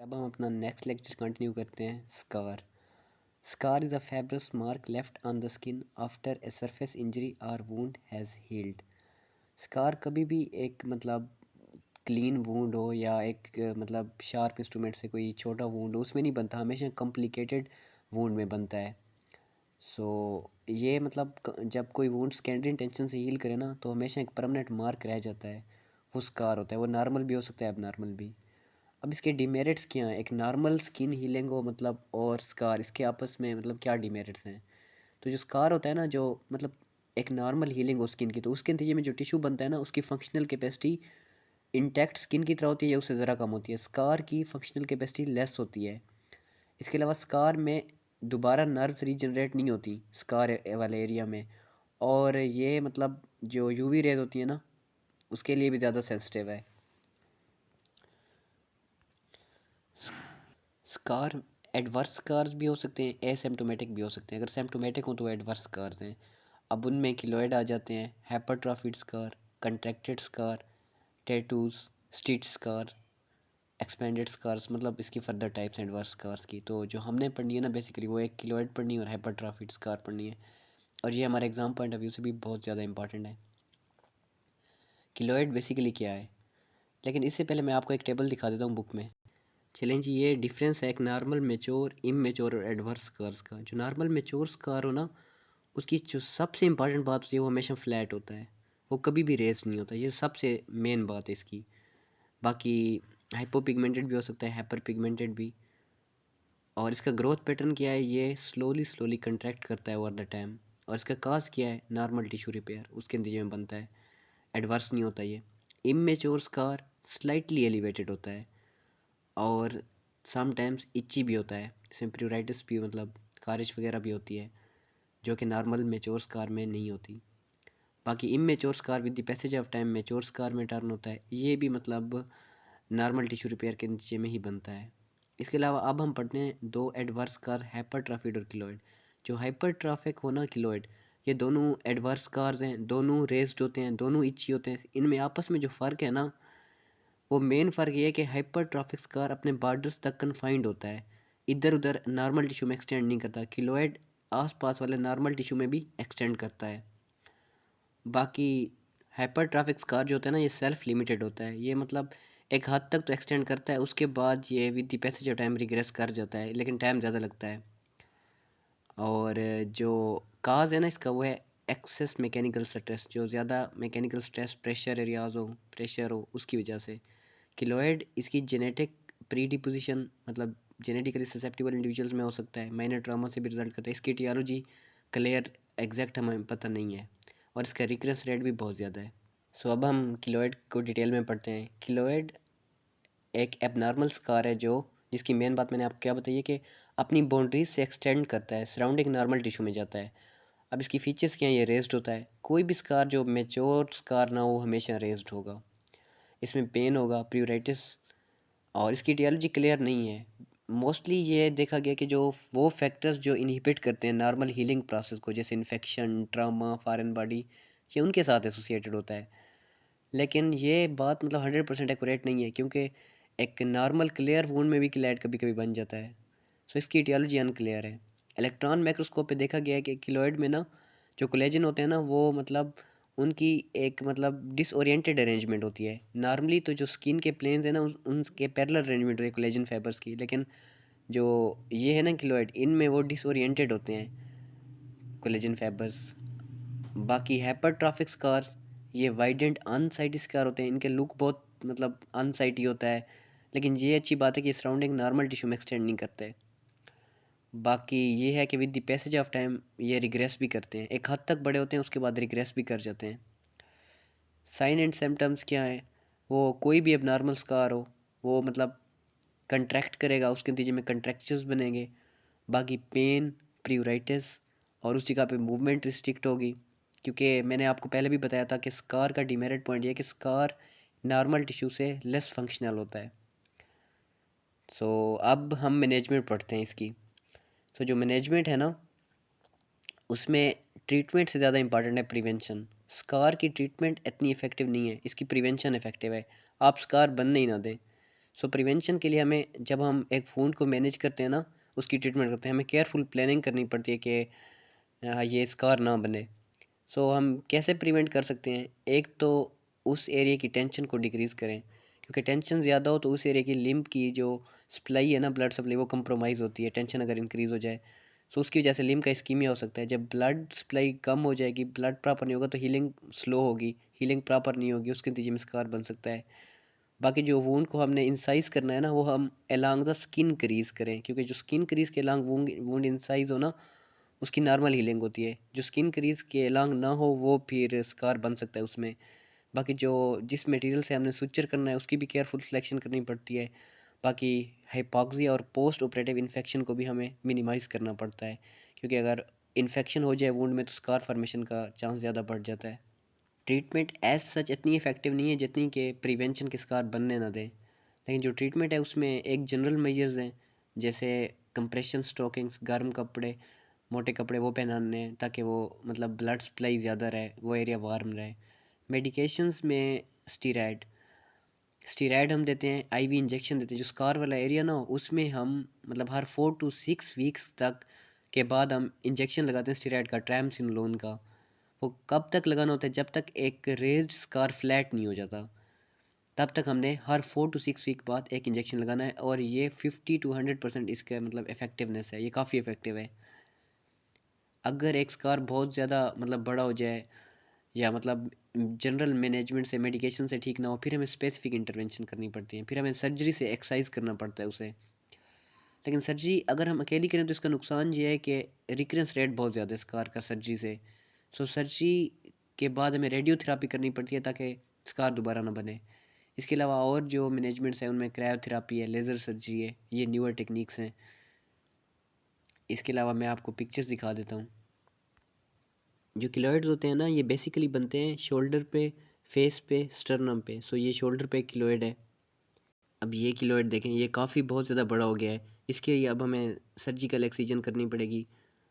अब हम अपना नेक्स्ट लेक्चर कंटिन्यू करते हैं। Scar is a fibrous mark left on the skin after a surface injury और वुंड हैज़ हील्ड। स्कार कभी भी एक क्लीन वुंड हो या एक शार्प इंस्ट्रूमेंट से कोई छोटा वुंड हो उसमें नहीं बनता, हमेशा कॉम्प्लिकेटेड वुंड में बनता है। ये जब कोई वुंड सेकेंडरी इंटेंशन से हील करे ना तो हमेशा एक परमानेंट मार्क रह जाता है, वो स्कार होता है। वो नॉर्मल भी हो सकता है, एबनॉर्मल भी। अब इसके डिमेरिट्स क्या हैं? एक नॉर्मल स्किन हीलिंग हो और स्कार, इसके आपस में क्या डिमेरिट्स हैं? तो जो स्कार होता है ना, जो एक नॉर्मल हीलिंग हो स्किन की, तो उसके नतीजे में जो टिश्यू बनता है ना, उसकी फंक्शनल कैपेसिटी इंटैक्ट स्किन की तरह होती है या उससे ज़रा कम होती है। स्कार की फंक्शनल कैपेसिटी लेस होती है। इसके अलावा स्कार में दोबारा नर्व्स रीजनरेट नहीं होती स्कार वाले एरिया में, और ये जो यूवी रेज होती है ना, उसके लिए भी ज़्यादा सेंसिटिव है। स्कार एडवर्स स्कार्स भी हो सकते हैं, एसिम्प्टोमेटिक भी हो सकते हैं। अगर सिम्प्टोमेटिक हो तो एडवर्स स्कार्स हैं। अब उनमें किलोइड आ जाते हैं, hypertrophied scar, contracted scar, tattoos, stitch scar, expanded scars. इसकी फर्दर टाइप्स हैं एडवर्स स्कार्स की। तो जो हमने पढ़नी है ना, बेसिकली वो एक किलोइड पढ़नी है और हाइपरट्रॉफिड स्कार पढ़नी है, और ये हमारे एग्जाम पॉइंट ऑफ व्यू से भी बहुत ज़्यादा इंपॉर्टेंट है। किलोइड बेसिकली क्या है, लेकिन इससे पहले मैं आपको एक टेबल दिखा देता हूँ बुक में। चलें जी, ये डिफरेंस है एक नॉर्मल, मेच्योर, इमेच्योर और एडवर्स स्कार्स का। जो नॉर्मल मेच्योर स्कार हो ना, उसकी जो सबसे इंपॉर्टेंट बात होती है वो हमेशा फ्लैट होता है, वो कभी भी रेज नहीं होता। ये सबसे मेन बात है इसकी। बाकी हाइपोपिगमेंटेड भी हो सकता है, हाइपर पिगमेंटेड भी। और इसका ग्रोथ पैटर्न क्या है, ये स्लोली स्लोली कंट्रैक्ट करता है ओवर द टाइम। और इसका काज क्या है, नॉर्मल टिश्यू रिपेयर, उसके नतीजे में बनता है। एडवर्स नहीं होता ये। इमेच्योर स्कार स्लाइटली एलिवेटेड होता है और समटाइम्स इच्ची भी होता है, इसमें प्यूराइटिस भी खारिश वगैरह भी होती है, जो कि नॉर्मल मेच्योर स्कार में नहीं होती। बाकी immature scar with the passage of time mature scar में टर्न होता है। ये भी नॉर्मल टिश्यू रिपेयर के नीचे में ही बनता है। इसके अलावा अब हम पढ़ते हैं दो एडवर्स स्कार, हाइपरट्रॉफिड और किलोइड। जो हाइपरट्रॉफिक हो ना, किलोइड, ये दोनों एडवर्स स्कार्स हैं, दोनों रेज्ड होते हैं, दोनों इच्ची होते हैं। इनमें आपस में जो फ़र्क है ना, वो मेन फ़र्क ये है कि हाइपरट्रॉफिक स्कार अपने बॉर्डर्स तक कन्फाइंड होता है, इधर उधर नॉर्मल टिश्यू में एक्सटेंड नहीं करता। किलोइड आसपास वाले नॉर्मल टिश्यू में भी एक्सटेंड करता है। बाकी हाइपरट्रॉफिक स्कार जो होता है ना, ये सेल्फ लिमिटेड होता है। ये एक हद तक तो एक्सटेंड करता है, उसके बाद ये with the passage of time regress कर जाता है, लेकिन टाइम ज़्यादा लगता है। और जो काज है ना इसका, वो है एक्सेस मैकेनिकल स्ट्रेस। जो ज़्यादा मैकेनिकल स्ट्रेस, प्रेशर हो उसकी वजह से। किलोइड इसकी जेनेटिक प्रीडिपोजिशन, जेनेटिकली ससेप्टिबल इंडिविजुअल्स में हो सकता है, माइनर ट्रामा से भी रिजल्ट करता है। इसकी टियोलॉजी क्लियर एग्जैक्ट हमें पता नहीं है, और इसका रिकरेंस रेट भी बहुत ज़्यादा है। अब हम किलोइड को डिटेल में पढ़ते हैं। किलोइड एक एबनॉर्मल स्कार है, जो जिसकी मेन बात मैंने आपको क्या बताई है कि अपनी बाउंड्रीज से एक्सटेंड करता है, सराउंडिंग नॉर्मल टिश्यू में जाता है। अब इसकी फीचर्स क्या हैं, ये रेज्ड होता है। कोई भी स्कार जो मेच्योर स्कार ना हो, हमेशा रेज्ड होगा। इसमें पेन होगा, प्यूराइटिस, और इसकी टियोलॉजी क्लियर नहीं है। मोस्टली ये देखा गया कि जो वो फैक्टर्स जो इनहिबिट करते हैं नॉर्मल हीलिंग प्रोसेस को, जैसे इन्फेक्शन, ट्रामा, फॉरेन बॉडी, ये उनके साथ एसोसिएटेड होता है। लेकिन ये बात 100% एक्यूरेट नहीं है, क्योंकि एक नॉर्मल क्लियर वुंड में भी किलैड कभी कभी बन जाता है। इसकी टियोलॉजी अनक्लियर है। इलेक्ट्रॉन माइक्रोस्कोप पे देखा गया है कि किलोइड में ना, जो कोलेजन होते हैं ना, वो उनकी एक डिसओरिएंटेड अरेंजमेंट होती है। नॉर्मली तो जो स्किन के प्लेन्स हैं ना, उनके पैरेलल अरेंजमेंट होती है कोलेजन फाइबर्स की, लेकिन जो ये है ना किलोइड, इनमें वो डिसओरिएंटेड होते हैं कोलेजन फाइबर्स। बाकी हाइपरट्रॉफिक स्कार्स, ये वाइडेंट अनसाइटी स्कार होते हैं। इनके लुक बहुत अनसाइटी होता है, लेकिन ये अच्छी बात है कि सराउंडिंग नॉर्मल टिश्यू में एक्सटेंड नहीं करते। बाकी ये है कि with the passage of time ये रिग्रेस भी करते हैं, एक हद तक बड़े होते हैं, उसके बाद रिग्रेस भी कर जाते हैं। साइन एंड सिम्टम्स क्या है, वो कोई भी एबनॉर्मल स्कार हो, वो कंट्रैक्ट करेगा, उसके नतीजे में कंट्रैक्चर्स बनेंगे। बाकी पेन, प्यूराइटिस, और उस जगह पे मूवमेंट रिस्ट्रिक्ट होगी, क्योंकि मैंने आपको पहले भी बताया था कि स्कार का डिमेरिट पॉइंट ये है कि स्कार नॉर्मल टिश्यू से लेस फंक्शनल होता है। अब हम मैनेजमेंट पढ़ते हैं इसकी। जो मैनेजमेंट है ना, उसमें ट्रीटमेंट से ज़्यादा इंपॉर्टेंट है प्रिवेंशन। स्कार की ट्रीटमेंट इतनी इफेक्टिव नहीं है, इसकी प्रिवेंशन इफेक्टिव है। आप स्कार बनने ही ना दें। सो प्रिवेंशन के लिए हमें, जब हम एक वुंड को मैनेज करते हैं ना, उसकी ट्रीटमेंट करते हैं, हमें केयरफुल प्लानिंग करनी पड़ती है कि ये स्कार ना बने। सो हम कैसे प्रिवेंट कर सकते हैं? एक तो उस एरिया की टेंशन को डिक्रीज़ करें, क्योंकि टेंशन ज़्यादा हो तो उस एरिया की लिम्फ की जो सप्लाई है ना, ब्लड सप्लाई, वो कंप्रोमाइज़ होती है। टेंशन अगर इंक्रीज़ हो जाए, सो उसकी वजह से लिम्फ का इस्कीमिया हो सकता है। जब ब्लड सप्लाई कम हो जाएगी, ब्लड प्रॉपर नहीं होगा, तो हीलिंग स्लो होगी, हीलिंग प्रॉपर नहीं होगी, उसके नतीजे में स्कार बन सकता है। बाकी जो वुंड को हमने इंसाइज़ करना है ना, वो हम अलोंग द स्किन क्रीज़ करें, क्योंकि जो स्किन क्रीज़ के अलोंग वुंड वुंड इंसाइज़ हो ना, उसकी नॉर्मल हीलिंग होती है। जो स्किन क्रीज़ के अलोंग ना हो, वो फिर स्कार बन सकता है उसमें। बाकी जो जिस मटेरियल से हमने सुचर करना है, उसकी भी केयरफुल सिलेक्शन करनी पड़ती है। बाकी हाइपॉक्सिया और पोस्ट ऑपरेटिव इन्फेक्शन को भी हमें मिनिमाइज़ करना पड़ता है, क्योंकि अगर इन्फेक्शन हो जाए वुंड में, तो स्कार फॉर्मेशन का चांस ज़्यादा बढ़ जाता है। ट्रीटमेंट एज सच इतनी इफ़ेक्टिव नहीं है जितनी कि प्रिवेंशन के स्कार बनने ना दें, लेकिन जो ट्रीटमेंट है उसमें एक जनरल मेजर्स हैं, जैसे कंप्रेशन स्टॉकिंग्स, गर्म कपड़े, मोटे कपड़े वो पहनाने हैं, ताकि वो मतलब ब्लड सप्लाई ज़्यादा रहे, वो एरिया वार्म रहे। मेडिकेशंस में स्टीराइड स्टीराइड हम देते हैं, आईवी इंजेक्शन देते हैं। जो स्कार वाला एरिया ना, उसमें हम मतलब हर 4 to 6 वीक्स तक के बाद हम इंजेक्शन लगाते हैं स्टीराइड का, ट्रामसिनोलोन का। वो कब तक लगाना होता है? जब तक एक रेज्ड स्कार फ्लैट नहीं हो जाता, तब तक हमने हर 4 to 6 वीक बाद एक इंजेक्शन लगाना है। और ये 50 to 100% इसका मतलब इफ़ेक्टिवनेस है, ये काफ़ी इफ़ेक्टिव है। अगर एक स्कार बहुत ज़्यादा मतलब बड़ा हो जाए, या मतलब जनरल मैनेजमेंट से, मेडिकेशन से ठीक ना हो, फिर हमें स्पेसिफिक इंटरवेंशन करनी पड़ती है, फिर हमें सर्जरी से एक्सरसाइज करना पड़ता है उसे। लेकिन सर्जरी अगर हम अकेली करें तो इसका नुकसान ये है कि रिकरेंस रेट बहुत ज़्यादा है स्कार का सर्जरी से। सो सर्जरी के बाद हमें रेडियोथेरापी करनी पड़ती है, ताकि स्कार दोबारा ना बने। इसके अलावा और जो मैनेजमेंट्स हैं, उनमें क्रायोथेरापी है, लेज़र सर्जरी है, ये न्यूअर टेक्निक्स हैं। इसके अलावा मैं आपको पिक्चर्स दिखा देता हूँ। जो किलोइड्स होते हैं ना, ये बेसिकली बनते हैं शोल्डर पे, फेस पे, स्टर्नम पे। सो ये शोल्डर पे किलोइड है। अब ये किलोइड देखें, ये काफ़ी बहुत ज़्यादा बड़ा हो गया है। इसके लिए अब हमें सर्जिकल एक्सीजन करनी पड़ेगी,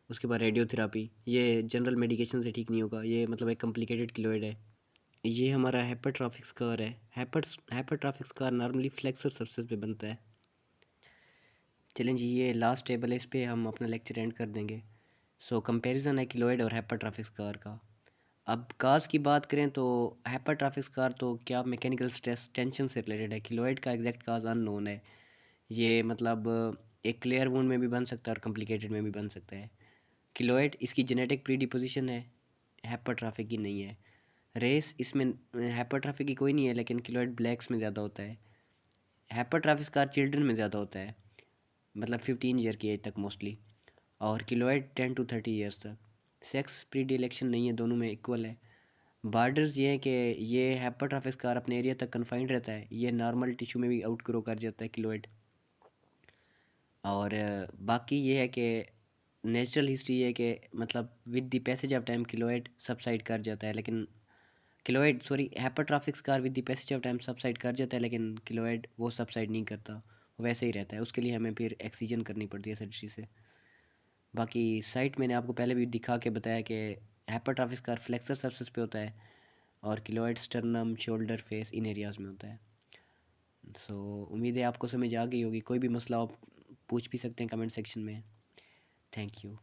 उसके बाद रेडियोथेरापी। ये जनरल मेडिकेशन से ठीक नहीं होगा, ये मतलब एक कॉम्प्लिकेटेड किलोइड है। ये हमारा हेपाट्रॉफिक स्कार है। हेपाट्रॉफिक स्कार नॉर्मली फ्लेक्सर सरफेस पे बनता है। चलें जी, ये लास्ट टेबल है, इस पे हम अपना लेक्चर एंड कर देंगे। सो कंपैरिजन है किलोइड और हेपाट्रॉफिक स्कार का। अब काज की बात करें तो हेपाट्रॉफिक स्कार तो क्या मैकेनिकल स्ट्रेस टेंशन से रिलेटेड है। किलोइड का एग्जैक्ट काज अननोन है। ये मतलब एक क्लियर वुंड में भी बन सकता है और कॉम्प्लिकेटेड में भी बन सकता है। किलोइड इसकी जेनेटिक प्रीडिपोजिशन है, हेपाट्रॉफिक की नहीं है। रेस इसमें हेपाट्रॉफिक की कोई नहीं है, लेकिन किलोइड ब्लैक्स में ज़्यादा होता है। हेपाट्रॉफिक स्कार चिल्ड्रन में ज़्यादा होता है, मतलब 15 ईयर की एज तक मोस्टली, और किलोइड 10 to 30 ईयर्स तक। सेक्स प्रीडिलेक्शन नहीं है, दोनों में इक्वल है। बॉर्डर्स ये हैं कि ये हेपाट्रॉफिक स्कार अपने एरिया तक कन्फाइंड रहता है, ये नॉर्मल टिश्यू में भी आउट ग्रो कर जाता है किलोइड। और बाकी ये है कि नेचुरल हिस्ट्री ये है कि मतलब with the passage of time keloid subside कर जाता है, लेकिन keloid sorry hypertrophic scar with the passage of time subside कर जाता है, लेकिन किलोइड वो सबसाइड नहीं करता, वो वैसे ही रहता है। उसके लिए हमें फिर एक्सीजन करनी पड़ती है सर्जरी से। बाकी साइट मैंने आपको पहले भी दिखा के बताया कि हेपाट्रॉफिक स्कार फ्लेक्सर सरफेस पे होता है, और किलोइड स्टर्नम, शोल्डर, फेस, इन एरियाज़ में होता है। सो उम्मीद है आपको समझ आ गई होगी। कोई भी मसला आप पूछ भी सकते हैं कमेंट सेक्शन में। Thank you.